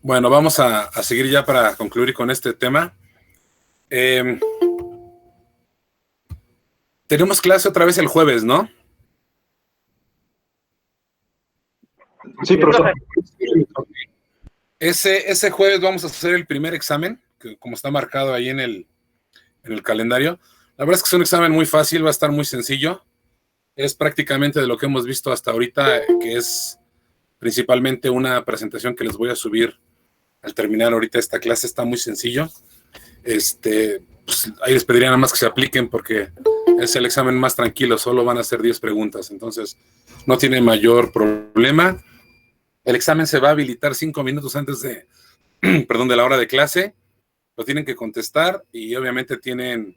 Bueno, vamos a seguir ya para concluir con este tema. Tenemos clase otra vez el jueves, ¿no? Sí, profesor. Ese jueves vamos a hacer el primer examen, que como está marcado ahí en el calendario. La verdad es que es un examen muy fácil, va a estar muy sencillo. Es prácticamente de lo que hemos visto hasta ahorita, que es principalmente una presentación que les voy a subir al terminar ahorita esta clase. Está muy sencillo. Pues ahí les pediría nada más que se apliquen porque es el examen más tranquilo, solo van a ser 10 preguntas, entonces no tiene mayor problema. El examen se va a habilitar 5 minutos antes de, perdón, de la hora de clase. Lo tienen que contestar y obviamente tienen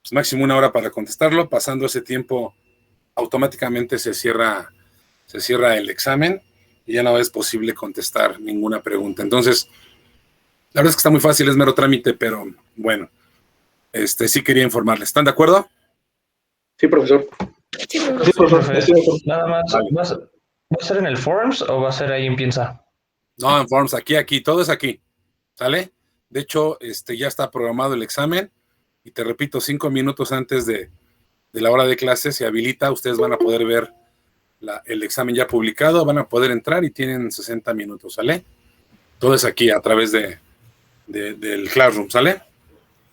pues, máximo 1 hora para contestarlo. Pasando ese tiempo, automáticamente se cierra el examen y ya no es posible contestar ninguna pregunta. Entonces, la verdad es que está muy fácil, es mero trámite, pero bueno, sí quería informarles. ¿Están de acuerdo? Sí, profesor. Sí, Sí, profesor. Nada más, Vale. ¿va a ser en el Forms o va a ser ahí en Piensa? No, en Forms, aquí, todo es aquí, ¿sale? De hecho, ya está programado el examen y te repito, 5 minutos antes de la hora de clase se habilita, ustedes van a poder ver el examen ya publicado, van a poder entrar y tienen 60 minutos, ¿sale? Todo es aquí a través del Classroom, ¿sale?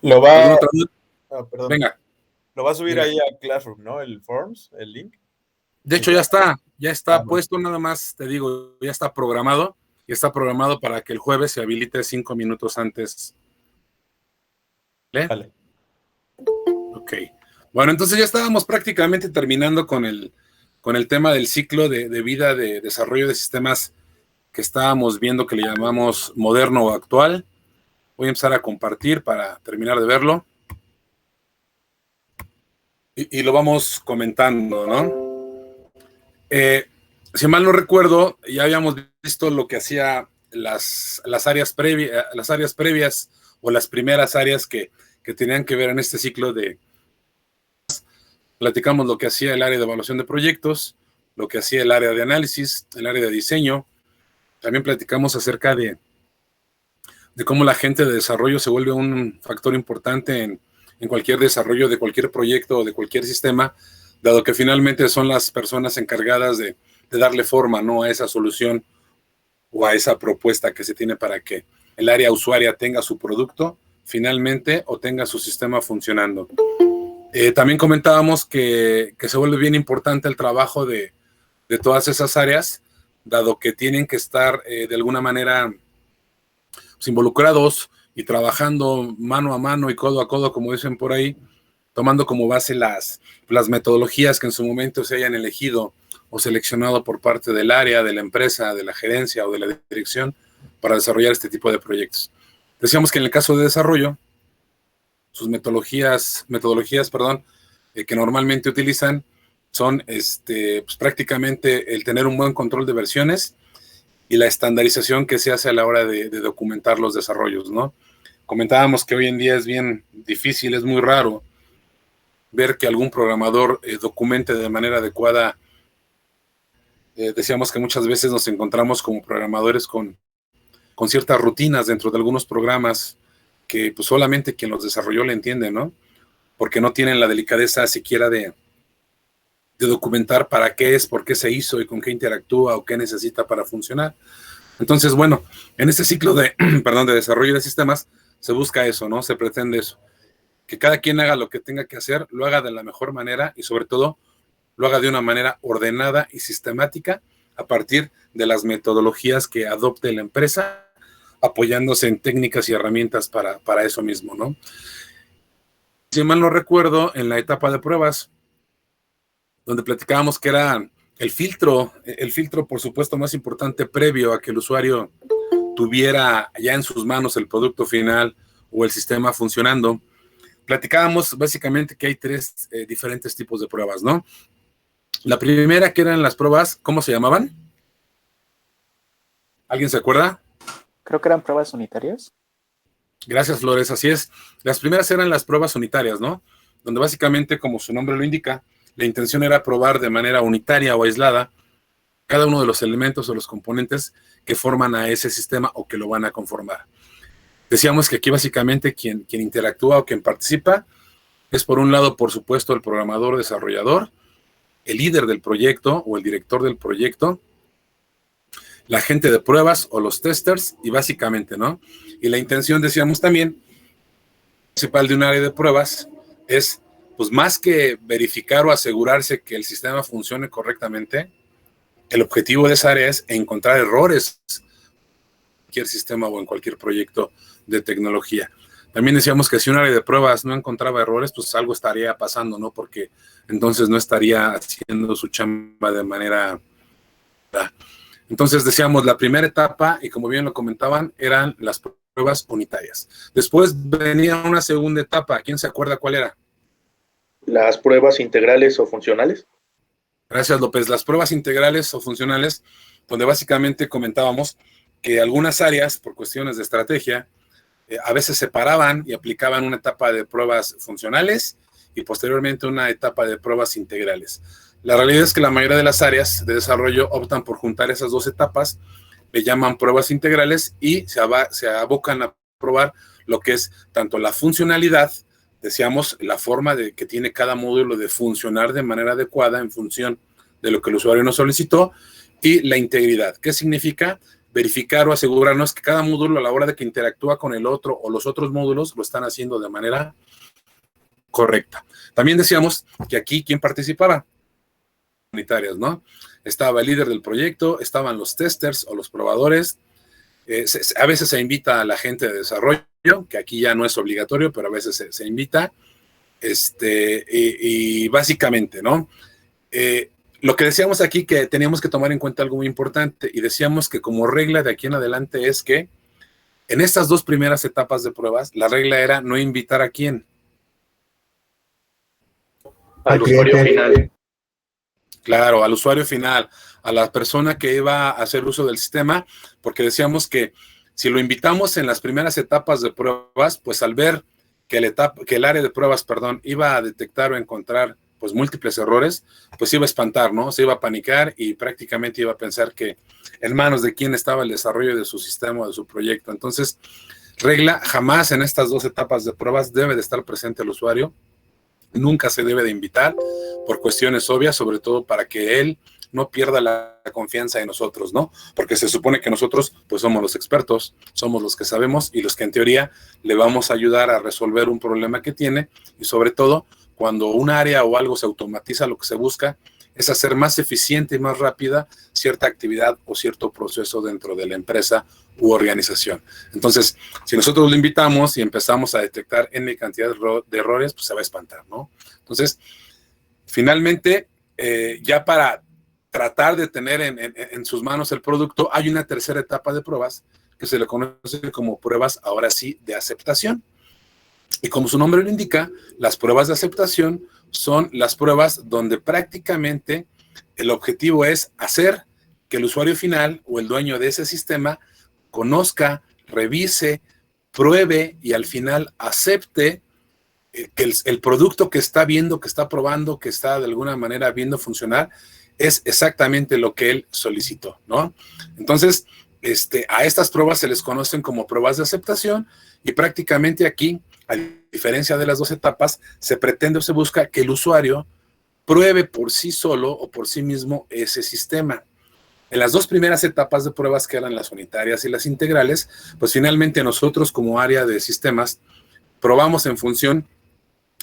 Lo va, perdón. Venga. Lo va a subir Venga. ahí a Classroom, ¿no? El Forms, el link. De hecho, ya está puesto, nada más te digo, ya está programado y está programado para que el jueves se habilite 5 minutos antes. ¿Vale? Vale. Ok. Bueno, entonces ya estábamos prácticamente terminando con el tema del ciclo de vida de desarrollo de sistemas que estábamos viendo que le llamamos moderno o actual. Voy a empezar a compartir para terminar de verlo. Y lo vamos comentando, ¿no? Si mal no recuerdo, ya habíamos visto lo que hacía las áreas previas o las primeras áreas que tenían que ver en este ciclo de... Platicamos lo que hacía el área de evaluación de proyectos, lo que hacía el área de análisis, el área de diseño. También platicamos acerca de cómo la gente de desarrollo se vuelve un factor importante en cualquier desarrollo de cualquier proyecto o de cualquier sistema, dado que finalmente son las personas encargadas de darle forma, ¿no?, a esa solución o a esa propuesta que se tiene para que el área usuaria tenga su producto finalmente o tenga su sistema funcionando. También comentábamos que se vuelve bien importante el trabajo de todas esas áreas, dado que tienen que estar de alguna manera pues, involucrados y trabajando mano a mano y codo a codo, como dicen por ahí, tomando como base las metodologías que en su momento se hayan elegido o seleccionado por parte del área, de la empresa, de la gerencia o de la dirección para desarrollar este tipo de proyectos. Decíamos que en el caso de desarrollo, sus metodologías, que normalmente utilizan son pues prácticamente el tener un buen control de versiones y la estandarización que se hace a la hora de documentar los desarrollos, ¿no? Comentábamos que hoy en día es bien difícil, es muy raro ver que algún programador documente de manera adecuada. Decíamos que muchas veces nos encontramos como programadores con ciertas rutinas dentro de algunos programas que pues solamente quien los desarrolló le entiende, ¿no? Porque no tienen la delicadeza siquiera de documentar para qué es, por qué se hizo y con qué interactúa o qué necesita para funcionar. Entonces, bueno, en este ciclo de desarrollo de sistemas se busca eso, ¿no? Se pretende eso. Que cada quien haga lo que tenga que hacer, lo haga de la mejor manera y sobre todo lo haga de una manera ordenada y sistemática a partir de las metodologías que adopte la empresa, apoyándose en técnicas y herramientas para eso mismo, ¿no? Si mal no recuerdo, en la etapa de pruebas, donde platicábamos que era el filtro, por supuesto, más importante previo a que el usuario tuviera ya en sus manos el producto final o el sistema funcionando, platicábamos básicamente que hay 3 diferentes tipos de pruebas, ¿no? La primera, que eran las pruebas, ¿cómo se llamaban? ¿Alguien se acuerda? Creo que eran pruebas unitarias. Gracias, Flores, así es. Las primeras eran las pruebas unitarias, ¿no? Donde básicamente, como su nombre lo indica, la intención era probar de manera unitaria o aislada cada uno de los elementos o los componentes que forman a ese sistema o que lo van a conformar. Decíamos que aquí básicamente quien interactúa o quien participa es, por un lado, por supuesto, el programador o desarrollador, el líder del proyecto o el director del proyecto, la gente de pruebas o los testers, y básicamente, ¿no? Y la intención, decíamos también, principal de un área de pruebas es, pues más que verificar o asegurarse que el sistema funcione correctamente, el objetivo de esa área es encontrar errores en cualquier sistema o en cualquier proyecto de tecnología. También decíamos que si un área de pruebas no encontraba errores, pues algo estaría pasando, ¿no? Porque entonces no estaría haciendo su chamba de manera... Entonces decíamos, la primera etapa, y como bien lo comentaban, eran las pruebas unitarias. Después venía una segunda etapa. ¿Quién se acuerda cuál era? Las pruebas integrales o funcionales. Gracias, López. Las pruebas integrales o funcionales, donde básicamente comentábamos que algunas áreas, por cuestiones de estrategia, a veces separaban y aplicaban una etapa de pruebas funcionales y posteriormente una etapa de pruebas integrales. La realidad es que la mayoría de las áreas de desarrollo optan por juntar esas dos etapas, le llaman pruebas integrales y se abocan a probar lo que es tanto la funcionalidad, decíamos, la forma de que tiene cada módulo de funcionar de manera adecuada en función de lo que el usuario nos solicitó, y la integridad. ¿Qué significa? Verificar o asegurarnos que cada módulo a la hora de que interactúa con el otro o los otros módulos lo están haciendo de manera correcta. También decíamos que aquí, ¿quién participaba? Unitarias, ¿no? Estaba el líder del proyecto, estaban los testers o los probadores, a veces se invita a la gente de desarrollo, que aquí ya no es obligatorio, pero a veces se invita, y básicamente, ¿no? Lo que decíamos aquí que teníamos que tomar en cuenta algo muy importante, y decíamos que como regla de aquí en adelante es que en estas dos primeras etapas de pruebas, la regla era no invitar a quién. Al usuario final. Claro, al usuario final, a la persona que iba a hacer uso del sistema, porque decíamos que si lo invitamos en las primeras etapas de pruebas, pues al ver que el área de pruebas, iba a detectar o encontrar pues múltiples errores, pues iba a espantar, ¿no? Se iba a panicar y prácticamente iba a pensar que en manos de quién estaba el desarrollo de su sistema o de su proyecto. Entonces, regla, jamás en estas dos etapas de pruebas debe de estar presente el usuario. Nunca se debe de invitar por cuestiones obvias, sobre todo para que él no pierda la confianza en nosotros, ¿no? Porque se supone que nosotros, pues somos los expertos, somos los que sabemos y los que en teoría le vamos a ayudar a resolver un problema que tiene, y sobre todo, cuando un área o algo se automatiza, lo que se busca es hacer más eficiente y más rápida cierta actividad o cierto proceso dentro de la empresa u organización. Entonces, si nosotros lo invitamos y empezamos a detectar N cantidad de errores, pues se va a espantar, ¿no? Entonces, finalmente, ya para tratar de tener en sus manos el producto, hay una tercera etapa de pruebas que se le conoce como pruebas, ahora sí, de aceptación. Y como su nombre lo indica, las pruebas de aceptación son las pruebas donde prácticamente el objetivo es hacer que el usuario final o el dueño de ese sistema conozca, revise, pruebe y al final acepte que el producto que está viendo, que está probando, que está de alguna manera viendo funcionar, es exactamente lo que él solicitó, ¿no? Entonces, a estas pruebas se les conocen como pruebas de aceptación, y prácticamente aquí, a diferencia de las dos etapas, se pretende o se busca que el usuario pruebe por sí solo o por sí mismo ese sistema. En las dos primeras etapas de pruebas, que eran las unitarias y las integrales, pues finalmente nosotros como área de sistemas probamos en función,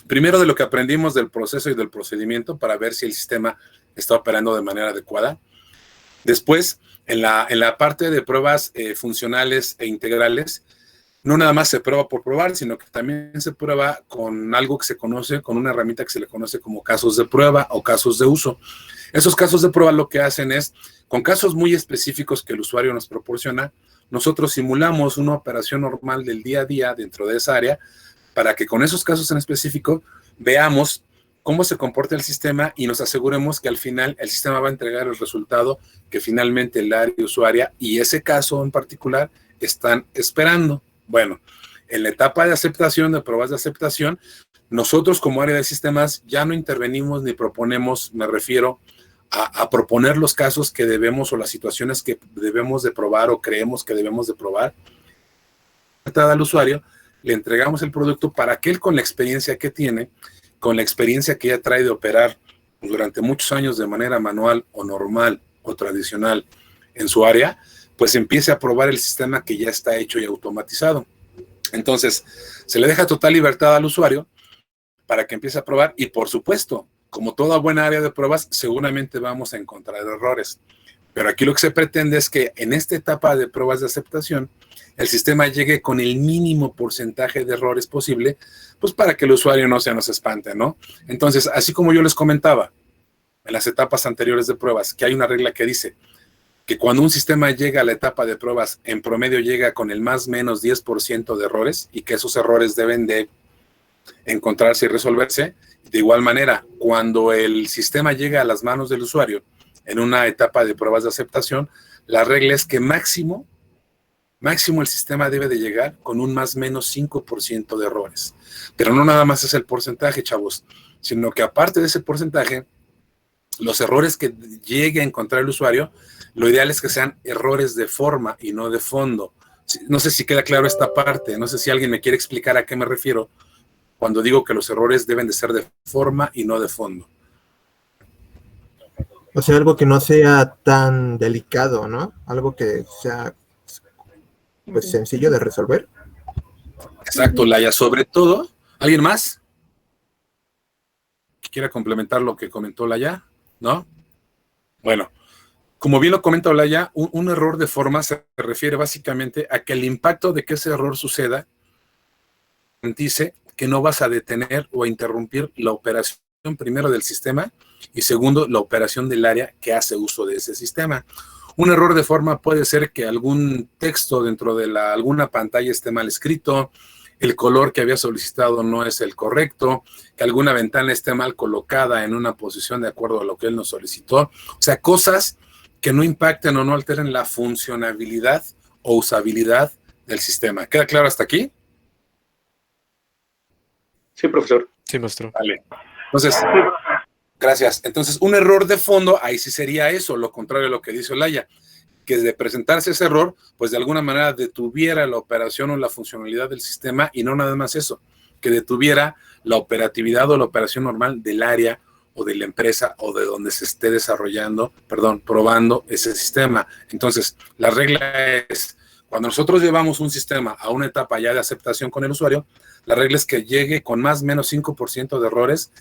primero, de lo que aprendimos del proceso y del procedimiento para ver si el sistema está operando de manera adecuada. Después, en la parte de pruebas funcionales e integrales, no nada más se prueba por probar, sino que también se prueba con algo que se conoce, con una herramienta que se le conoce como casos de prueba o casos de uso. Esos casos de prueba lo que hacen es, con casos muy específicos que el usuario nos proporciona, nosotros simulamos una operación normal del día a día dentro de esa área, para que con esos casos en específico veamos cómo se comporta el sistema y nos aseguremos que al final el sistema va a entregar el resultado que finalmente el área usuaria y ese caso en particular están esperando. Bueno, en la etapa de aceptación, de pruebas de aceptación, nosotros como área de sistemas ya no intervenimos ni proponemos, me refiero a proponer los casos que debemos o las situaciones que debemos de probar o creemos que debemos de probar. Al usuario le entregamos el producto para que él, con la experiencia que tiene, con la experiencia que ya trae de operar durante muchos años de manera manual o normal o tradicional en su área, pues empiece a probar el sistema que ya está hecho y automatizado. Entonces, se le deja total libertad al usuario para que empiece a probar y, por supuesto, como toda buena área de pruebas, seguramente vamos a encontrar errores. Pero aquí lo que se pretende es que en esta etapa de pruebas de aceptación, el sistema llegue con el mínimo porcentaje de errores posible, pues para que el usuario no se nos espante, ¿no? Entonces, así como yo les comentaba en las etapas anteriores de pruebas, que hay una regla que dice que cuando un sistema llega a la etapa de pruebas, en promedio llega con el más o menos 10% de errores y que esos errores deben de encontrarse y resolverse. De igual manera, cuando el sistema llega a las manos del usuario en una etapa de pruebas de aceptación, la regla es que máximo el sistema debe de llegar con un más o menos 5% de errores. Pero no nada más es el porcentaje, chavos, sino que aparte de ese porcentaje, los errores que llegue a encontrar el usuario, lo ideal es que sean errores de forma y no de fondo. No sé si queda claro esta parte, no sé si alguien me quiere explicar a qué me refiero cuando digo que los errores deben de ser de forma y no de fondo. O sea, algo que no sea tan delicado, ¿no? Algo que sea pues sencillo de resolver. Exacto, Laia. Sobre todo, ¿alguien más que quiera complementar lo que comentó Laia? ¿No? Bueno, como bien lo comenta Laia, un error de forma se refiere básicamente a que el impacto de que ese error suceda dice que no vas a detener o a interrumpir la operación, primero, del sistema y segundo, la operación del área que hace uso de ese sistema. Un error de forma puede ser que algún texto dentro de alguna pantalla esté mal escrito, el color que había solicitado no es el correcto, que alguna ventana esté mal colocada en una posición de acuerdo a lo que él nos solicitó. O sea, cosas que no impacten o no alteren la funcionabilidad o usabilidad del sistema. ¿Queda claro hasta aquí? Sí, profesor. Sí, maestro. Vale. Entonces, gracias. Entonces, un error de fondo, ahí sí sería eso, lo contrario a lo que dice Olaya, que de presentarse ese error, pues de alguna manera detuviera la operación o la funcionalidad del sistema y no nada más eso, que detuviera la operatividad o la operación normal del área o de la empresa o de donde se esté probando ese sistema. Entonces, la regla es, cuando nosotros llevamos un sistema a una etapa ya de aceptación con el usuario, la regla es que llegue con más o menos 5% de errores,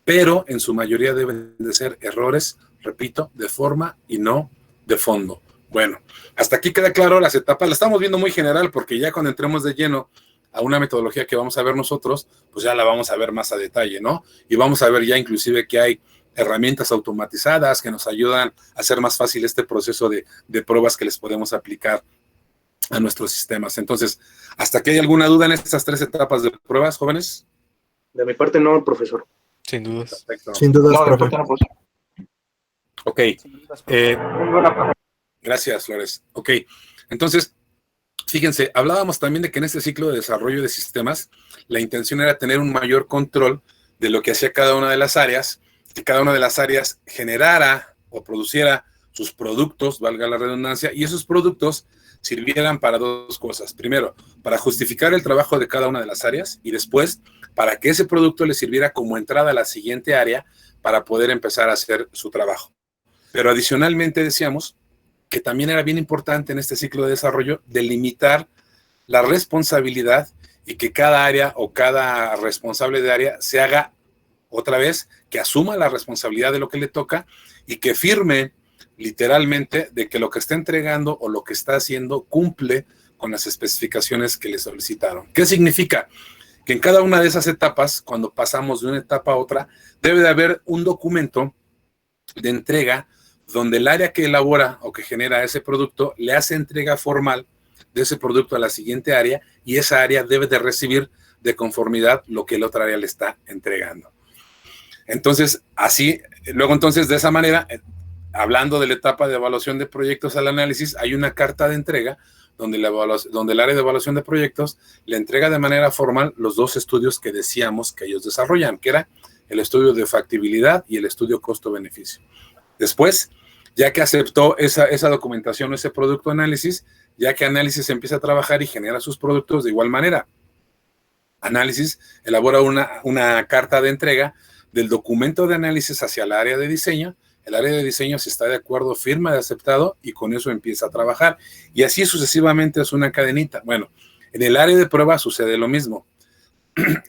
pero en su mayoría deben de ser errores, repito, de forma y no de fondo. Bueno, hasta aquí queda claro las etapas. La estamos viendo muy general porque ya cuando entremos de lleno a una metodología que vamos a ver nosotros, pues ya la vamos a ver más a detalle, ¿no? Y vamos a ver ya inclusive que hay herramientas automatizadas que nos ayudan a hacer más fácil este proceso de pruebas que les podemos aplicar a nuestros sistemas. Entonces, ¿hasta aquí hay alguna duda en estas 3 etapas de pruebas, jóvenes? De mi parte no, profesor. Sin dudas. Perfecto. Sin dudas, No, de profe. parte no, profesor. Ok. Gracias, Flores. Ok. Entonces, fíjense, hablábamos también de que en este ciclo de desarrollo de sistemas, la intención era tener un mayor control de lo que hacía cada una de las áreas, que cada una de las áreas generara o produciera sus productos, valga la redundancia, y esos productos sirvieran para 2 cosas. Primero, para justificar el trabajo de cada una de las áreas y después, para que ese producto le sirviera como entrada a la siguiente área para poder empezar a hacer su trabajo. Pero adicionalmente decíamos que también era bien importante en este ciclo de desarrollo delimitar la responsabilidad y que cada área o cada responsable de área se haga otra vez, que asuma la responsabilidad de lo que le toca y que firme literalmente de que lo que está entregando o lo que está haciendo cumple con las especificaciones que le solicitaron. ¿Qué significa? Que en cada una de esas etapas, cuando pasamos de una etapa a otra, debe de haber un documento de entrega donde el área que elabora o que genera ese producto le hace entrega formal de ese producto a la siguiente área y esa área debe de recibir de conformidad lo que la otra área le está entregando. Entonces, así, luego entonces de esa manera, hablando de la etapa de evaluación de proyectos al análisis, hay una carta de entrega donde el área de evaluación de proyectos le entrega de manera formal los 2 estudios que decíamos que ellos desarrollan, que era el estudio de factibilidad y el estudio costo-beneficio. Después, ya que aceptó esa documentación o ese producto análisis, ya que análisis empieza a trabajar y genera sus productos de igual manera. Análisis elabora una carta de entrega del documento de análisis hacia el área de diseño. El área de diseño, si está de acuerdo, firma de aceptado y con eso empieza a trabajar. Y así sucesivamente es una cadenita. Bueno, en el área de prueba sucede lo mismo.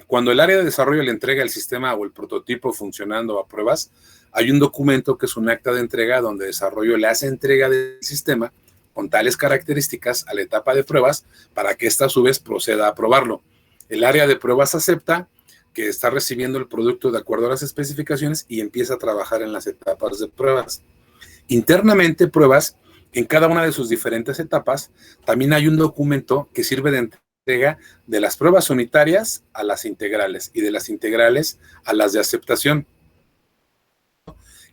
Cuando el área de desarrollo le entrega el sistema o el prototipo funcionando a pruebas, hay un documento que es un acta de entrega donde desarrollo le hace entrega del sistema con tales características a la etapa de pruebas para que ésta a su vez proceda a probarlo. El área de pruebas acepta que está recibiendo el producto de acuerdo a las especificaciones y empieza a trabajar en las etapas de pruebas. Internamente, pruebas, en cada una de sus diferentes etapas, también hay un documento que sirve de entrega de las pruebas unitarias a las integrales y de las integrales a las de aceptación.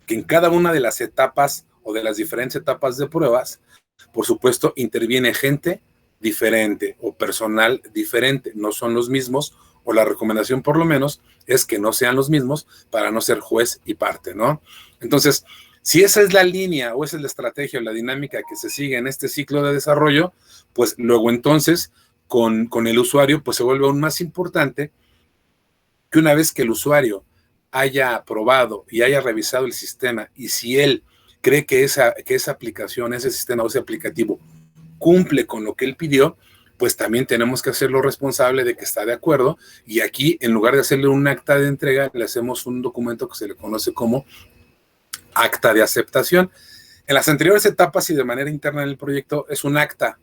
Que en cada una de las etapas o de las diferentes etapas de pruebas, por supuesto, interviene gente diferente o personal diferente, no son los mismos, o la recomendación por lo menos es que no sean los mismos para no ser juez y parte, ¿no? Entonces, si esa es la línea o esa es la estrategia o la dinámica que se sigue en este ciclo de desarrollo, pues luego entonces con el usuario pues se vuelve aún más importante que una vez que el usuario haya probado y haya revisado el sistema y si él cree que esa aplicación, ese sistema o ese aplicativo cumple con lo que él pidió, pues también tenemos que hacerlo responsable de que está de acuerdo y aquí en lugar de hacerle un acta de entrega, le hacemos un documento que se le conoce como acta de aceptación. En las anteriores etapas y de manera interna en el proyecto es un acta,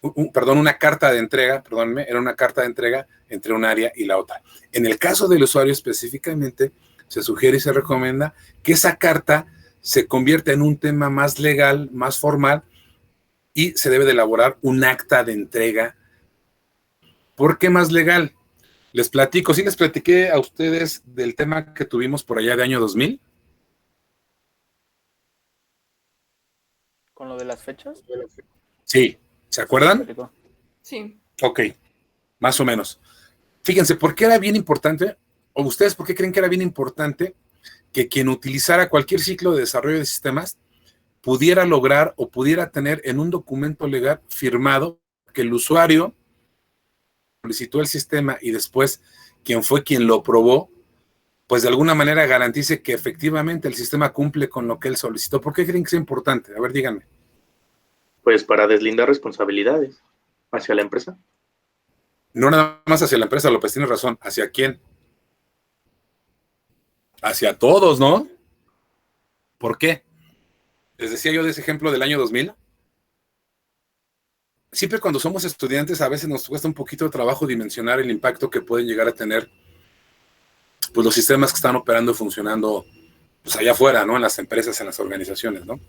una carta de entrega, era una carta de entrega entre un área y la otra. En el caso del usuario específicamente, se sugiere y se recomienda que esa carta se convierta en un tema más legal, más formal, y se debe de elaborar un acta de entrega. ¿Por qué más legal? Les platico, sí les platiqué a ustedes del tema que tuvimos por allá de año 2000. ¿Con lo de las fechas? Sí, ¿se acuerdan? Sí. Ok, más o menos. Fíjense, ¿por qué era bien importante? ¿O ustedes por qué creen que era bien importante que quien utilizara cualquier ciclo de desarrollo de sistemas pudiera lograr o pudiera tener en un documento legal firmado que el usuario solicitó el sistema y después quien fue quien lo probó, pues de alguna manera garantice que efectivamente el sistema cumple con lo que él solicitó? ¿Por qué creen que es importante? A ver, díganme. Pues para deslindar responsabilidades hacia la empresa. No nada más hacia la empresa, López, tienes razón. ¿Hacia quién? Hacia todos, ¿no? ¿Por qué? Les decía yo de ese ejemplo del año 2000. Siempre cuando somos estudiantes a veces nos cuesta un poquito de trabajo dimensionar el impacto que pueden llegar a tener pues, los sistemas que están operando y funcionando pues, allá afuera, ¿no? En las empresas, en las organizaciones, ¿no?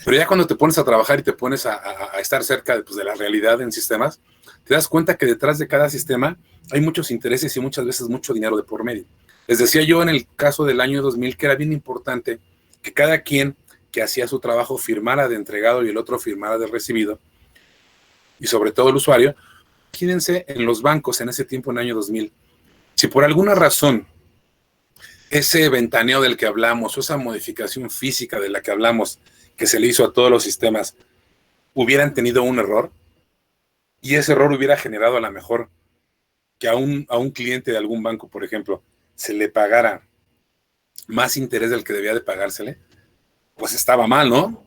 Pero ya cuando te pones a trabajar y te pones a estar cerca pues, de la realidad en sistemas, te das cuenta que detrás de cada sistema hay muchos intereses y muchas veces mucho dinero de por medio. Les decía yo en el caso del año 2000 que era bien importante que cada quien que hacía su trabajo firmara de entregado y el otro firmara de recibido, y sobre todo el usuario. Imagínense en los bancos en ese tiempo, en el año 2000, si por alguna razón ese ventaneo del que hablamos o esa modificación física de la que hablamos que se le hizo a todos los sistemas hubieran tenido un error y ese error hubiera generado a lo mejor que a un cliente de algún banco, por ejemplo, se le pagara más interés del que debía de pagársele, pues estaba mal, ¿no?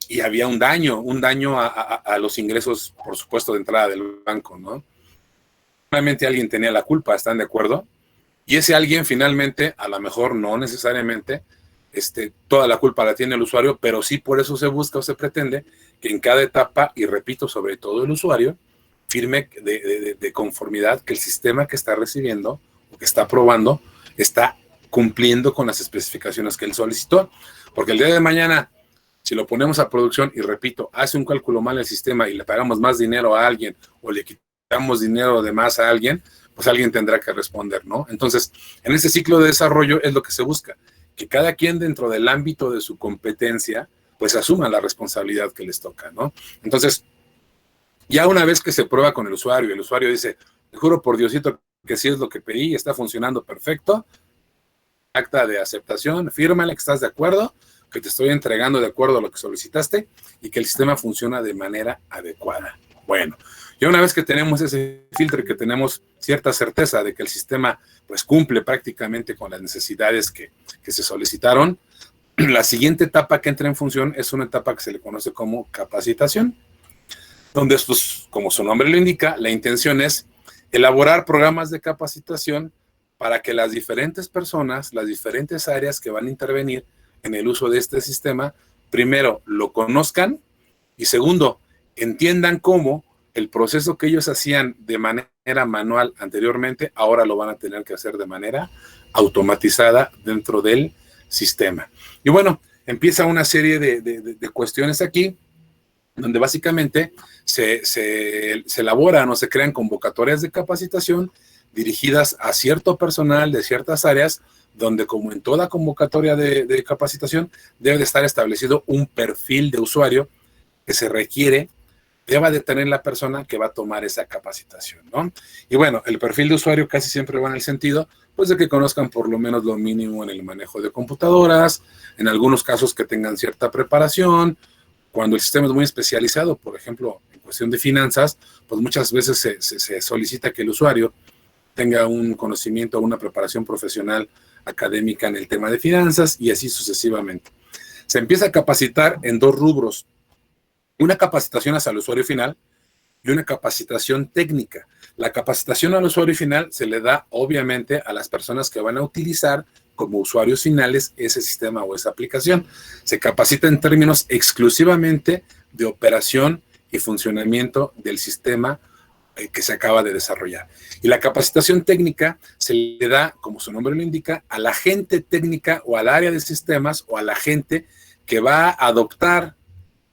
Y había un daño a los ingresos, por supuesto, de entrada del banco, ¿no? Realmente alguien tenía la culpa, ¿están de acuerdo? Y ese alguien finalmente, a lo mejor no necesariamente, toda la culpa la tiene el usuario, pero sí por eso se busca o se pretende que en cada etapa, y repito, sobre todo el usuario, firme de conformidad que el sistema que está recibiendo o que está probando está cumpliendo con las especificaciones que él solicitó. Porque el día de mañana, si lo ponemos a producción y repito, hace un cálculo mal el sistema y le pagamos más dinero a alguien o le quitamos dinero de más a alguien, pues alguien tendrá que responder, ¿no? Entonces, en este ciclo de desarrollo es lo que se busca, que cada quien dentro del ámbito de su competencia, pues asuma la responsabilidad que les toca, ¿no? Entonces, ya una vez que se prueba con el usuario dice, te juro por Diosito que sí es lo que pedí, está funcionando perfecto, acta de aceptación, fírmale que estás de acuerdo, que te estoy entregando de acuerdo a lo que solicitaste y que el sistema funciona de manera adecuada. Bueno, ya una vez que tenemos ese filtro y que tenemos cierta certeza de que el sistema pues cumple prácticamente con las necesidades que se solicitaron, la siguiente etapa que entra en función es una etapa que se le conoce como capacitación, donde, pues, como su nombre lo indica, la intención es elaborar programas de capacitación para que las diferentes personas, las diferentes áreas que van a intervenir en el uso de este sistema, primero lo conozcan y segundo, entiendan cómo el proceso que ellos hacían de manera manual anteriormente, ahora lo van a tener que hacer de manera automatizada dentro del sistema. Y bueno, empieza una serie de cuestiones aquí, donde básicamente se elaboran o se crean convocatorias de capacitación dirigidas a cierto personal de ciertas áreas, donde como en toda convocatoria de capacitación, debe de estar establecido un perfil de usuario que se requiere, deba de tener la persona que va a tomar esa capacitación, ¿no? Y bueno, el perfil de usuario casi siempre va en el sentido, pues, de que conozcan por lo menos lo mínimo en el manejo de computadoras, en algunos casos que tengan cierta preparación. Cuando el sistema es muy especializado, por ejemplo, en cuestión de finanzas, pues muchas veces se solicita que el usuario tenga un conocimiento o una preparación profesional académica en el tema de finanzas y así sucesivamente. Se empieza a capacitar en dos rubros: una capacitación hacia el usuario final y una capacitación técnica. La capacitación al usuario final se le da obviamente a las personas que van a utilizar como usuarios finales ese sistema o esa aplicación. Se capacita en términos exclusivamente de operación y funcionamiento del sistema que se acaba de desarrollar. Y la capacitación técnica se le da, como su nombre lo indica, a la gente técnica o al área de sistemas o a la gente que va a adoptar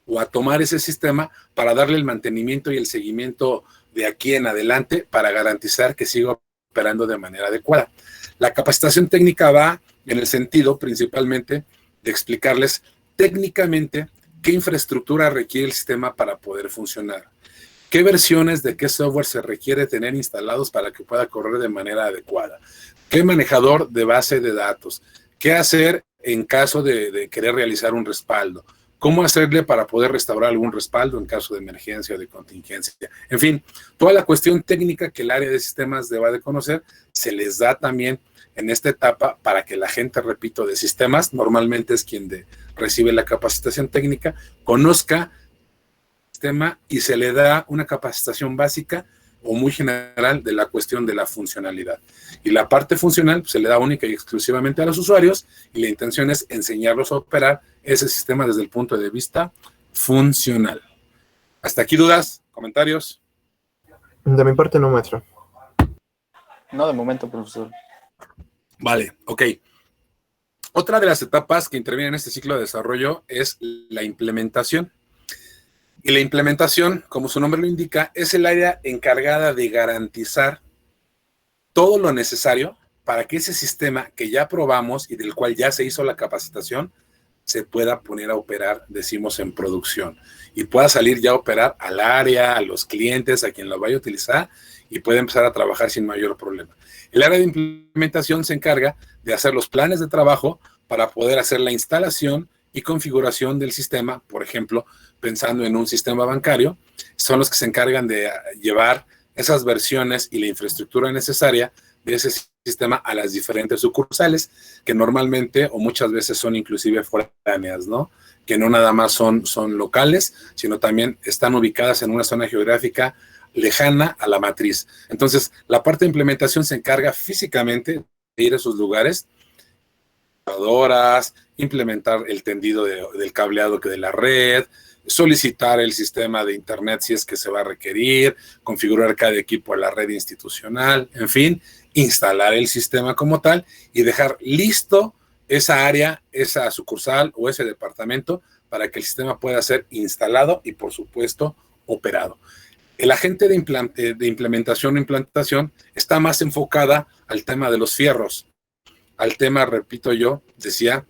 o a tomar ese sistema para darle el mantenimiento y el seguimiento de aquí en adelante para garantizar que siga operando de manera adecuada. La capacitación técnica va en el sentido principalmente de explicarles técnicamente qué infraestructura requiere el sistema para poder funcionar, qué versiones de qué software se requiere tener instalados para que pueda correr de manera adecuada, qué manejador de base de datos, qué hacer en caso de querer realizar un respaldo, cómo hacerle para poder restaurar algún respaldo en caso de emergencia o de contingencia. En fin, toda la cuestión técnica que el área de sistemas deba de conocer, se les da también en esta etapa para que la gente, repito, de sistemas, normalmente es quien recibe la capacitación técnica, conozca el sistema y se le da una capacitación básica o muy general de la cuestión de la funcionalidad. Y la parte funcional pues, se le da única y exclusivamente a los usuarios y la intención es enseñarlos a operar ese sistema desde el punto de vista funcional. ¿Hasta aquí dudas? ¿Comentarios? De mi parte no, maestro. No, de momento, profesor. Vale, ok. Otra de las etapas que intervienen en este ciclo de desarrollo es la implementación. Y la implementación, como su nombre lo indica, es el área encargada de garantizar todo lo necesario para que ese sistema que ya probamos y del cual ya se hizo la capacitación se pueda poner a operar, decimos, en producción y pueda salir ya a operar al área, a los clientes, a quien lo vaya a utilizar y pueda empezar a trabajar sin mayor problema. El área de implementación se encarga de hacer los planes de trabajo para poder hacer la instalación y configuración del sistema, por ejemplo, pensando en un sistema bancario, son los que se encargan de llevar esas versiones y la infraestructura necesaria de ese sistema a las diferentes sucursales, que normalmente o muchas veces son inclusive foráneas, ¿no? Que no nada más son locales, sino también están ubicadas en una zona geográfica lejana a la matriz. Entonces, la parte de implementación se encarga físicamente de ir a esos lugares, implementar el tendido del cableado que de la red, solicitar el sistema de internet si es que se va a requerir, configurar cada equipo a la red institucional, en fin, instalar el sistema como tal y dejar listo esa área, esa sucursal o ese departamento para que el sistema pueda ser instalado y, por supuesto, operado. El agente de implementación o implantación está más enfocada al tema de los fierros, al tema, repito yo, decía,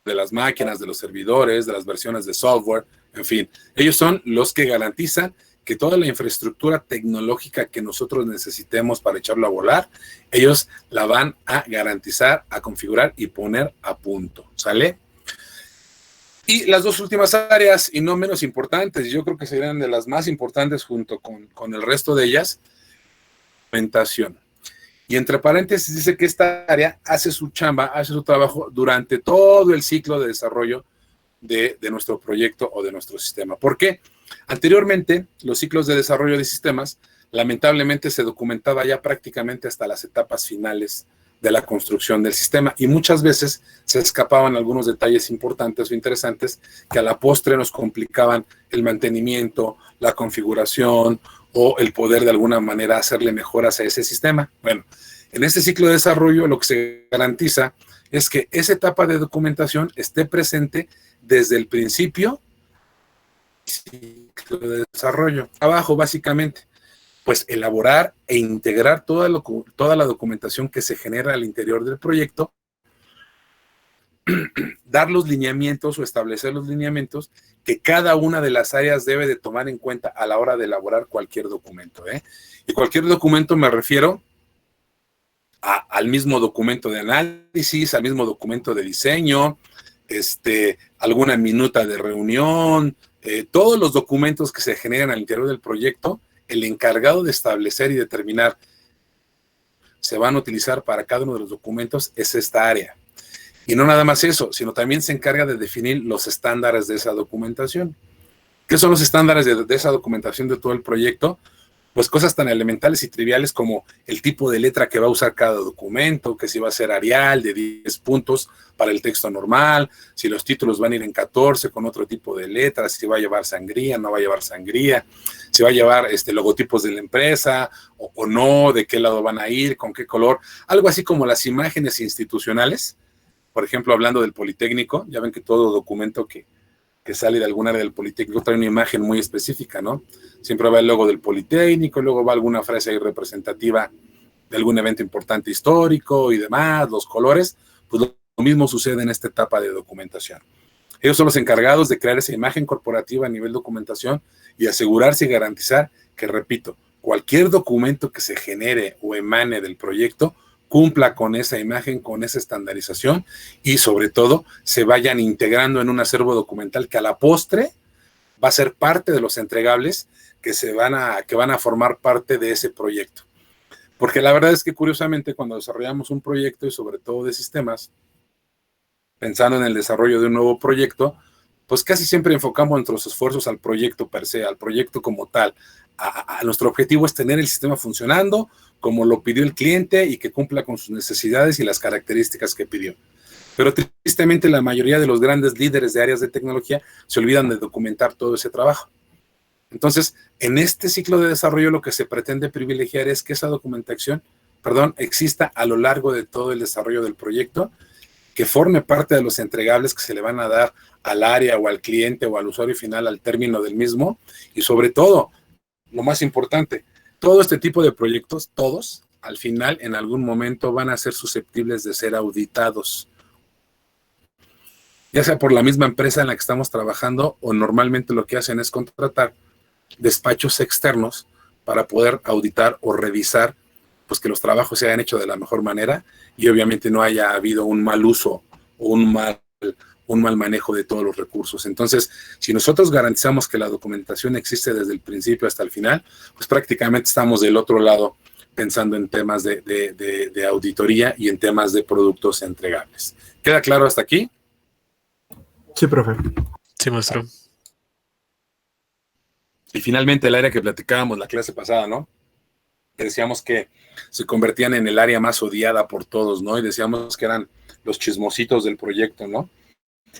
de las máquinas, de los servidores, de las versiones de software, en fin. Ellos son los que garantizan que toda la infraestructura tecnológica que nosotros necesitemos para echarlo a volar, ellos la van a garantizar, a configurar y poner a punto, ¿sale? Y las dos últimas áreas, y no menos importantes, yo creo que serían de las más importantes junto con el resto de ellas, documentación. Y entre paréntesis dice que esta área hace su chamba, hace su trabajo durante todo el ciclo de desarrollo de nuestro proyecto o de nuestro sistema. ¿Por qué? Anteriormente, los ciclos de desarrollo de sistemas, lamentablemente se documentaba ya prácticamente hasta las etapas finales de la construcción del sistema, y muchas veces se escapaban algunos detalles importantes o interesantes que a la postre nos complicaban el mantenimiento, la configuración o el poder de alguna manera hacerle mejoras a ese sistema. Bueno, en este ciclo de desarrollo lo que se garantiza es que esa etapa de documentación esté presente desde el principio del ciclo de desarrollo. Abajo, básicamente, pues elaborar e integrar toda la documentación que se genera al interior del proyecto, dar los lineamientos o establecer los lineamientos que cada una de las áreas debe de tomar en cuenta a la hora de elaborar cualquier documento, ¿eh? Y cualquier documento me refiero al mismo documento de análisis, al mismo documento de diseño, alguna minuta de reunión, todos los documentos que se generan al interior del proyecto. El encargado de establecer y determinar se van a utilizar para cada uno de los documentos es esta área. Y no nada más eso, sino también se encarga de definir los estándares de esa documentación. ¿Qué son los estándares de esa documentación de todo el proyecto? Pues cosas tan elementales y triviales como el tipo de letra que va a usar cada documento, que si va a ser Arial de 10 puntos para el texto normal, si los títulos van a ir en 14 con otro tipo de letras, si va a llevar sangría, no va a llevar sangría, si va a llevar logotipos de la empresa o no, de qué lado van a ir, con qué color, algo así como las imágenes institucionales. Por ejemplo, hablando del Politécnico, ya ven que todo documento que sale de algún área del Politécnico trae una imagen muy específica, ¿no? Siempre va el logo del Politécnico, luego va alguna frase ahí representativa de algún evento importante histórico y demás, los colores. Pues lo mismo sucede en esta etapa de documentación. Ellos son los encargados de crear esa imagen corporativa a nivel documentación y asegurarse y garantizar que, repito, cualquier documento que se genere o emane del proyecto cumpla con esa imagen, con esa estandarización y sobre todo se vayan integrando en un acervo documental que a la postre va a ser parte de los entregables que van a formar parte de ese proyecto. Porque la verdad es que curiosamente cuando desarrollamos un proyecto y sobre todo de sistemas, pensando en el desarrollo de un nuevo proyecto, pues casi siempre enfocamos nuestros esfuerzos al proyecto per se, al proyecto como tal. Nuestro objetivo es tener el sistema funcionando como lo pidió el cliente y que cumpla con sus necesidades y las características que pidió. Pero tristemente la mayoría de los grandes líderes de áreas de tecnología se olvidan de documentar todo ese trabajo. Entonces, en este ciclo de desarrollo lo que se pretende privilegiar es que esa documentación, exista a lo largo de todo el desarrollo del proyecto, que forme parte de los entregables que se le van a dar al área o al cliente o al usuario final al término del mismo, y sobre todo, lo más importante, todo este tipo de proyectos, todos, al final, en algún momento van a ser susceptibles de ser auditados, ya sea por la misma empresa en la que estamos trabajando o normalmente lo que hacen es contratar despachos externos para poder auditar o revisar pues que los trabajos se hayan hecho de la mejor manera y obviamente no haya habido un mal uso o un mal manejo de todos los recursos. Entonces, si nosotros garantizamos que la documentación existe desde el principio hasta el final, pues prácticamente estamos del otro lado pensando en temas de auditoría y en temas de productos entregables. ¿Queda claro hasta aquí? Sí, profe. Sí, maestro. Y finalmente el área que platicábamos la clase pasada, ¿no? Que decíamos que se convertían en el área más odiada por todos, ¿no? Y decíamos que eran los chismositos del proyecto, ¿no?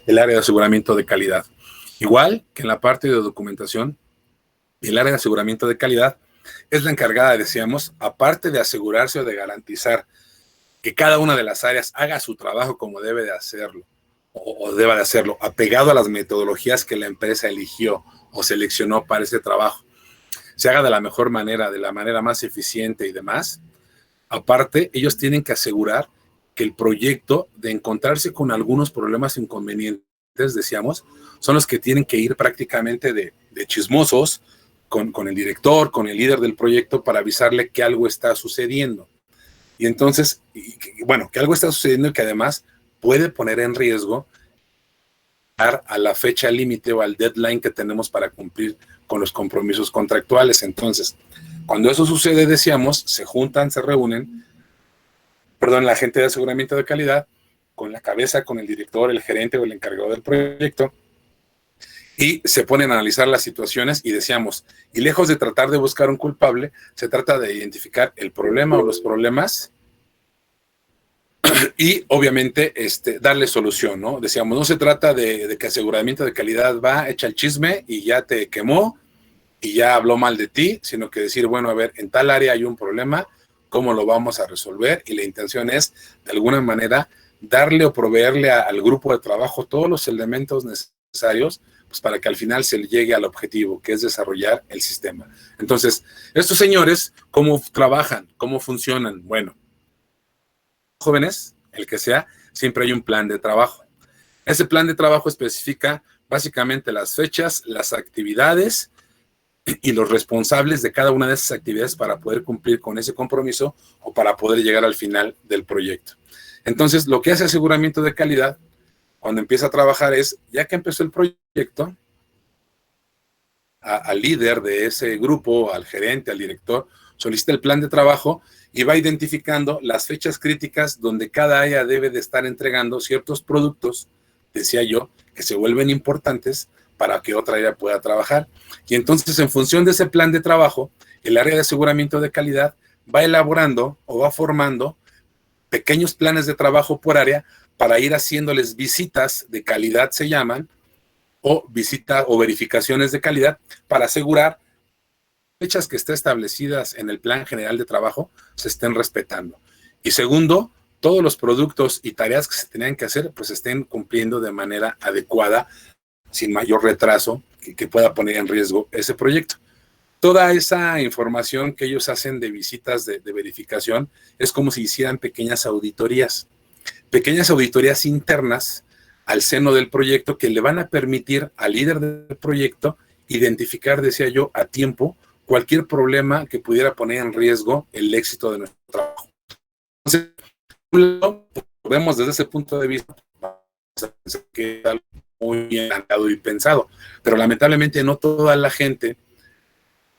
El área de aseguramiento de calidad. Igual que en la parte de documentación, el área de aseguramiento de calidad es la encargada, decíamos, aparte de asegurarse o de garantizar que cada una de las áreas haga su trabajo como debe de hacerlo, o deba de hacerlo, apegado a las metodologías que la empresa eligió o seleccionó para ese trabajo, se haga de la mejor manera, de la manera más eficiente y demás. Aparte, ellos tienen que asegurar que el proyecto, de encontrarse con algunos problemas inconvenientes, decíamos, son los que tienen que ir prácticamente de chismosos con el director, con el líder del proyecto para avisarle que algo está sucediendo. Y entonces, bueno, que algo está sucediendo y que además puede poner en riesgo a la fecha límite o al deadline que tenemos para cumplir con los compromisos contractuales. Entonces, cuando eso sucede, decíamos, se juntan, se reúnen, la gente de aseguramiento de calidad, con la cabeza, con el director, el gerente o el encargado del proyecto, y se ponen a analizar las situaciones y decíamos, y lejos de tratar de buscar un culpable, se trata de identificar el problema o los problemas y obviamente darle solución, ¿no? Decíamos, no se trata de que aseguramiento de calidad va, echa el chisme y ya te quemó y ya habló mal de ti, sino que decir, bueno, a ver, en tal área hay un problema, ¿cómo lo vamos a resolver? Y la intención es, de alguna manera, darle o proveerle al grupo de trabajo todos los elementos necesarios pues para que al final se le llegue al objetivo, que es desarrollar el sistema. Entonces, estos señores, ¿cómo trabajan? ¿Cómo funcionan? Bueno, jóvenes, el que sea, siempre hay un plan de trabajo. Ese plan de trabajo especifica básicamente las fechas, las actividades y los responsables de cada una de esas actividades para poder cumplir con ese compromiso o para poder llegar al final del proyecto. Entonces, lo que hace aseguramiento de calidad cuando empieza a trabajar es, ya que empezó el proyecto, al líder de ese grupo, al gerente, al director, solicita el plan de trabajo y va identificando las fechas críticas donde cada área debe de estar entregando ciertos productos, decía yo, que se vuelven importantes para que otra área pueda trabajar. Y entonces, en función de ese plan de trabajo, el área de aseguramiento de calidad va elaborando o va formando pequeños planes de trabajo por área para ir haciéndoles visitas de calidad, se llaman, o visitas o verificaciones de calidad para asegurar fechas que estén establecidas en el plan general de trabajo se estén respetando. Y segundo, todos los productos y tareas que se tenían que hacer pues estén cumpliendo de manera adecuada, sin mayor retraso que pueda poner en riesgo ese proyecto. Toda esa información que ellos hacen de visitas de verificación es como si hicieran pequeñas auditorías internas al seno del proyecto que le van a permitir al líder del proyecto identificar, decía yo, a tiempo cualquier problema que pudiera poner en riesgo el éxito de nuestro trabajo. Entonces, lo vemos desde ese punto de vista que es algo muy bien planteado y pensado, pero lamentablemente no toda la gente,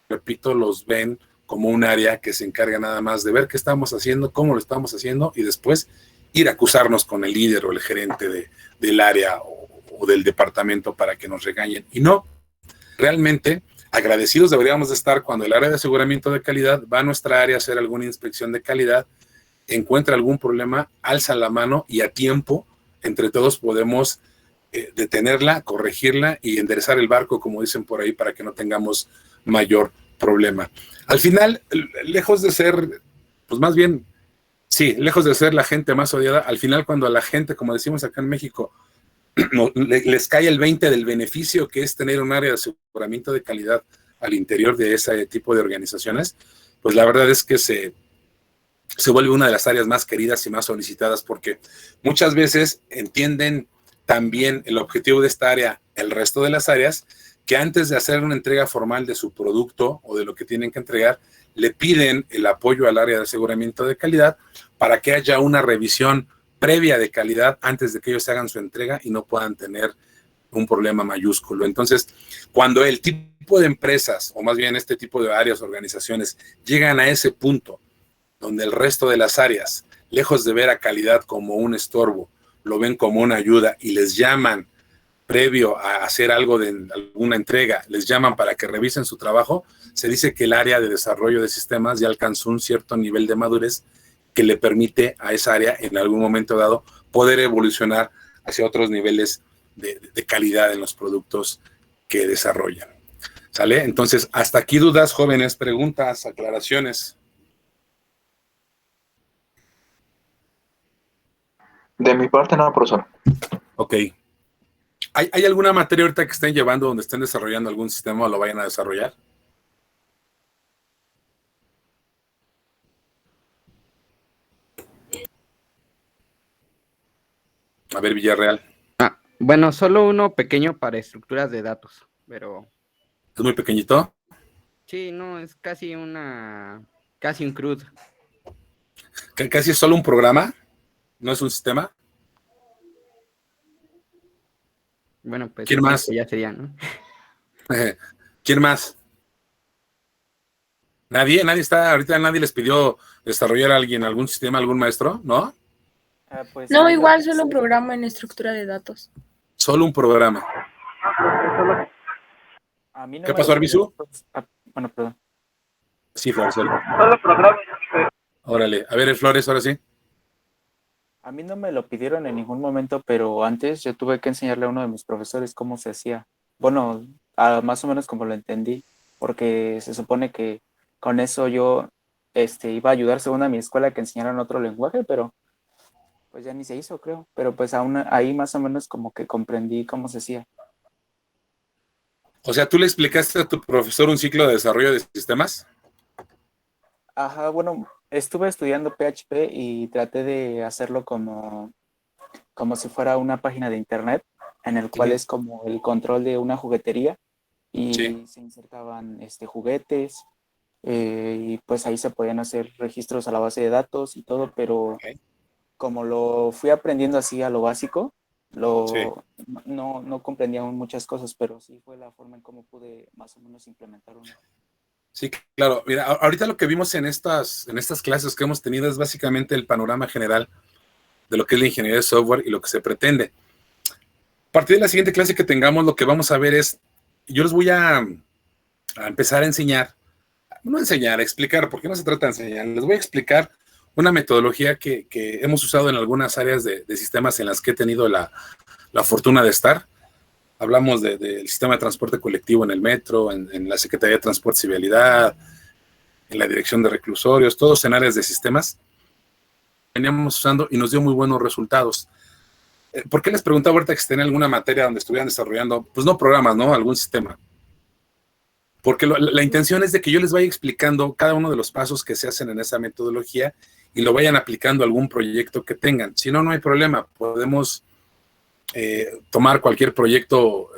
repito, los ven como un área que se encarga nada más de ver qué estamos haciendo, cómo lo estamos haciendo y después ir a acusarnos con el líder o el gerente del área o del departamento para que nos regañen. Y no, realmente agradecidos deberíamos de estar cuando el área de aseguramiento de calidad va a nuestra área a hacer alguna inspección de calidad, encuentra algún problema, alza la mano y a tiempo, entre todos podemos detenerla, corregirla y enderezar el barco, como dicen por ahí, para que no tengamos mayor problema. Al final, lejos de ser, pues más bien, sí, lejos de ser la gente más odiada, al final cuando a la gente, como decimos acá en México, les cae el 20 del beneficio que es tener un área de aseguramiento de calidad al interior de ese tipo de organizaciones, pues la verdad es que se vuelve una de las áreas más queridas y más solicitadas porque muchas veces entienden también el objetivo de esta área, el resto de las áreas, que antes de hacer una entrega formal de su producto o de lo que tienen que entregar, le piden el apoyo al área de aseguramiento de calidad para que haya una revisión previa de calidad antes de que ellos hagan su entrega y no puedan tener un problema mayúsculo. Entonces, cuando el tipo de empresas, o más bien este tipo de áreas, organizaciones, llegan a ese punto donde el resto de las áreas, lejos de ver a calidad como un estorbo, lo ven como una ayuda y les llaman previo a hacer algo de alguna entrega, les llaman para que revisen su trabajo, se dice que el área de desarrollo de sistemas ya alcanzó un cierto nivel de madurez que le permite a esa área en algún momento dado poder evolucionar hacia otros niveles de calidad en los productos que desarrollan. ¿Sale? Entonces, hasta aquí dudas, jóvenes, preguntas, aclaraciones. De mi parte, no, profesor. Ok. ¿Hay alguna materia ahorita que estén llevando donde estén desarrollando algún sistema o lo vayan a desarrollar? A ver, Villarreal. Bueno, solo uno pequeño para estructuras de datos, pero... ¿Es muy pequeñito? Sí, no, es casi un CRUD. Que casi es solo un programa, no es un sistema. Bueno, pues ¿Quién el más? 5 ya sería, ¿no? ¿Quién más? Nadie está, ahorita nadie les pidió desarrollar a alguien, algún sistema, algún maestro, ¿no? Pues No, a mí lo igual que solo un sé- programa en estructura de datos. Solo un programa. A mí no ¿Qué me pasó, lo pidieron, Arbizu? pues, bueno, perdón. Sí, Flores. Órale, a ver, Flores, ahora sí. A mí no me lo pidieron en ningún momento, pero antes yo tuve que enseñarle a uno de mis profesores cómo se hacía. Bueno, más o menos como lo entendí, porque se supone que con eso yo iba a ayudar según a mi escuela que enseñaran otro lenguaje, pero pues ya ni se hizo, creo. Pero pues aún ahí más o menos como que comprendí cómo se hacía. O sea, ¿tú le explicaste a tu profesor un ciclo de desarrollo de sistemas? Ajá, bueno, estuve estudiando PHP y traté de hacerlo como si fuera una página de internet, en el cual Ujú. es como el control de una juguetería Sí. y se insertaban juguetes, y pues ahí se podían hacer registros a la base de datos y todo, pero Ok. como lo fui aprendiendo así a lo básico, Sí. no comprendía aún muchas cosas, pero sí fue la forma en cómo pude más o menos implementar uno. Sí, claro. Mira, ahorita lo que vimos en estas clases que hemos tenido es básicamente el panorama general de lo que es la ingeniería de software y lo que se pretende. A partir de la siguiente clase que tengamos, lo que vamos a ver es, yo les voy a empezar a enseñar, no enseñar, a explicar, porque no se trata de enseñar, les voy a explicar una metodología que hemos usado en algunas áreas de sistemas en las que he tenido la fortuna de estar. Hablamos del sistema de transporte colectivo en el metro, en la Secretaría de Transporte y Vialidad, en la Dirección de Reclusorios, todos en áreas de sistemas. Veníamos usando y nos dio muy buenos resultados. ¿Por qué les preguntaba ahorita que estén en alguna materia donde estuvieran desarrollando, pues no programas, ¿no? Algún sistema. Porque la intención es de que yo les vaya explicando cada uno de los pasos que se hacen en esa metodología y lo vayan aplicando a algún proyecto que tengan. Si no, no hay problema. Podemos tomar cualquier proyecto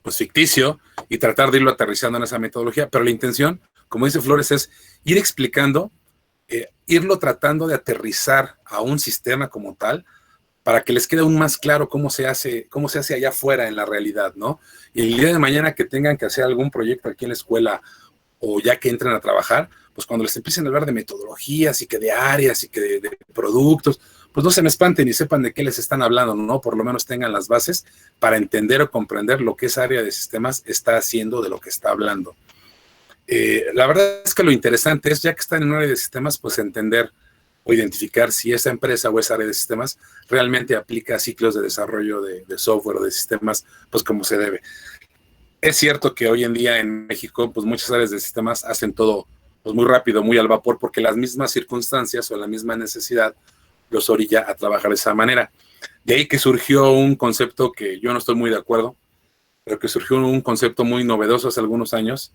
pues ficticio y tratar de irlo aterrizando en esa metodología, pero la intención, como dice Flores, es ir explicando, irlo tratando de aterrizar a un sistema como tal, para que les quede aún más claro cómo se hace allá afuera en la realidad, ¿no? Y el día de mañana que tengan que hacer algún proyecto aquí en la escuela o ya que entren a trabajar, pues cuando les empiecen a hablar de metodologías y que de áreas y que de productos, pues no se me espanten y sepan de qué les están hablando, ¿no? Por lo menos tengan las bases para entender o comprender lo que esa área de sistemas está haciendo, de lo que está hablando. La verdad es que lo interesante es, ya que están en un área de sistemas, pues entender o identificar si esa empresa o esa área de sistemas realmente aplica ciclos de desarrollo de software o de sistemas, pues como se debe. Es cierto que hoy en día en México, pues muchas áreas de sistemas hacen todo pues muy rápido, muy al vapor, porque las mismas circunstancias o la misma necesidad los orilla a trabajar de esa manera. De ahí que surgió un concepto que yo no estoy muy de acuerdo, pero que surgió un concepto muy novedoso hace algunos años,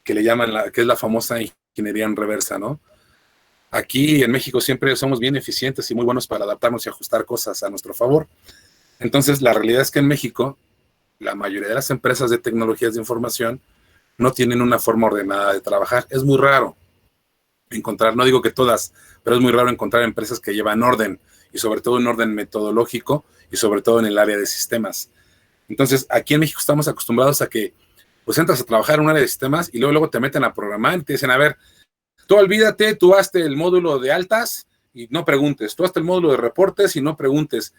que le llaman, que es la famosa ingeniería en reversa, ¿no? Aquí en México siempre somos bien eficientes y muy buenos para adaptarnos y ajustar cosas a nuestro favor. Entonces, la realidad es que en México, la mayoría de las empresas de tecnologías de información no tienen una forma ordenada de trabajar. Es muy raro encontrar, no digo que todas, pero es muy raro encontrar empresas que llevan orden, y sobre todo un orden metodológico, y sobre todo en el área de sistemas. Entonces, aquí en México estamos acostumbrados a que, pues entras a trabajar en un área de sistemas y luego te meten a programar y te dicen, a ver, tú olvídate, tú hazte el módulo de altas y no preguntes, tú hazte el módulo de reportes y no preguntes.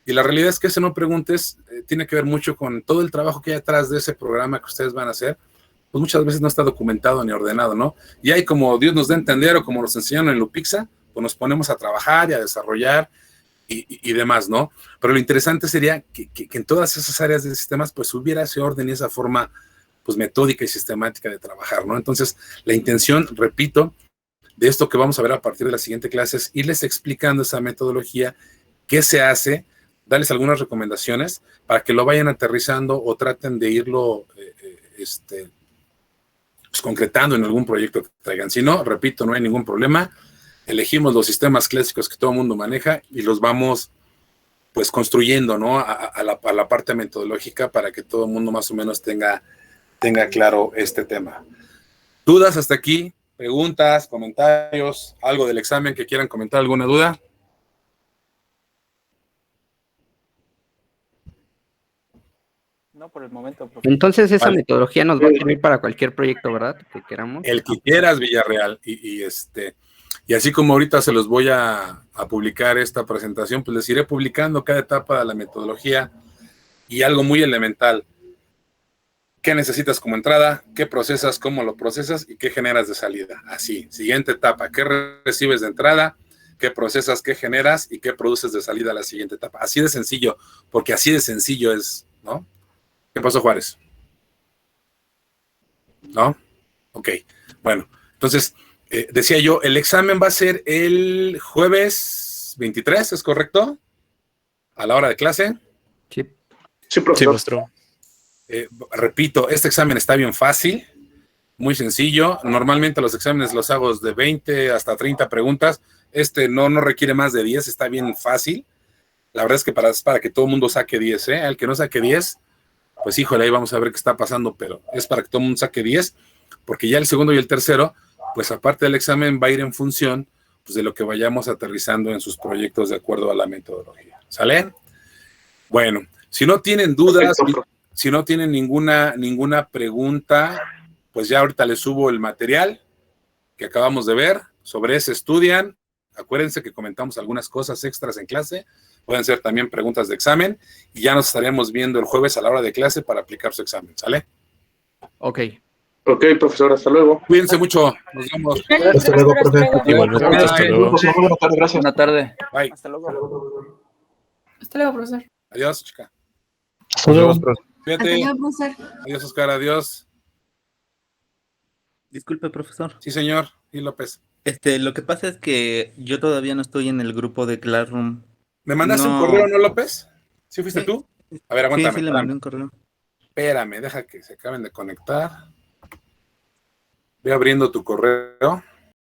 Y la realidad es que ese no preguntes tiene que ver mucho con todo el trabajo que hay atrás de ese programa que ustedes van a hacer, pues muchas veces no está documentado ni ordenado, ¿no? Y ahí como Dios nos da a entender o como nos enseñaron en Lupixa, pues nos ponemos a trabajar y a desarrollar y demás, ¿no? Pero lo interesante sería que en todas esas áreas de sistemas pues hubiera ese orden y esa forma pues metódica y sistemática de trabajar, ¿no? Entonces, la intención, repito, de esto que vamos a ver a partir de la siguiente clase es irles explicando esa metodología, qué se hace, darles algunas recomendaciones para que lo vayan aterrizando o traten de irlo pues, concretando en algún proyecto que traigan. Si no, repito, no hay ningún problema. Elegimos los sistemas clásicos que todo el mundo maneja y los vamos pues construyendo, ¿no? A la parte metodológica para que todo el mundo más o menos tenga tenga claro este tema. ¿Dudas hasta aquí? ¿Preguntas, comentarios, algo del examen que quieran comentar, alguna duda? No, por el momento, profesor. Entonces esa Vale. metodología nos va a servir para cualquier proyecto, ¿verdad? Que queramos. El que quieras, Villarreal. Y así como ahorita se los voy a publicar esta presentación, pues les iré publicando cada etapa de la metodología y algo muy elemental. ¿Qué necesitas como entrada? ¿Qué procesas? ¿Cómo lo procesas? ¿Y qué generas de salida? Así, siguiente etapa. ¿Qué recibes de entrada? ¿Qué procesas? ¿Qué generas? ¿Y qué produces de salida a la siguiente etapa? Así de sencillo, porque así de sencillo es, ¿no? ¿Qué pasó, Juárez? ¿No? Ok, bueno, entonces, decía yo, el examen va a ser el jueves 23, ¿es correcto? A la hora de clase. Sí. Sí, profesor. Repito, este examen está bien fácil, muy sencillo. Normalmente los exámenes los hago de 20 hasta 30 preguntas. Este no requiere más de 10, está bien fácil. La verdad es que es para que todo el mundo saque 10, ¿eh? El que no saque 10, pues híjole, ahí vamos a ver qué está pasando, pero es para que todo el mundo saque 10, porque ya el segundo y el tercero, pues aparte del examen va a ir en función pues, de lo que vayamos aterrizando en sus proyectos de acuerdo a la metodología. ¿Sale? Bueno, si no tienen dudas, si no tienen ninguna pregunta, pues ya ahorita les subo el material que acabamos de ver, sobre ese estudian. Acuérdense que comentamos algunas cosas extras en clase, pueden ser también preguntas de examen, y ya nos estaremos viendo el jueves a la hora de clase para aplicar su examen, ¿sale? Ok. Ok, profesor, hasta luego. Cuídense mucho, nos vemos. Hasta luego, profe. Igualmente, hasta luego. Buenas tardes, gracias. Buena tarde. Bye. Hasta luego. Hasta luego, profesor. Adiós, chica. Hasta luego, profe. Fíjate. Hasta luego, profesor. Adiós, Oscar, adiós. Disculpe, profesor. Sí, señor. Y López. Lo que pasa es que yo todavía no estoy en el grupo de Classroom. ¿Me mandaste un No. correo, no, López? ¿Sí fuiste Sí. tú? A ver, aguántame. Sí, le mandé un correo. Espérame, deja que se acaben de conectar. Ve abriendo tu correo.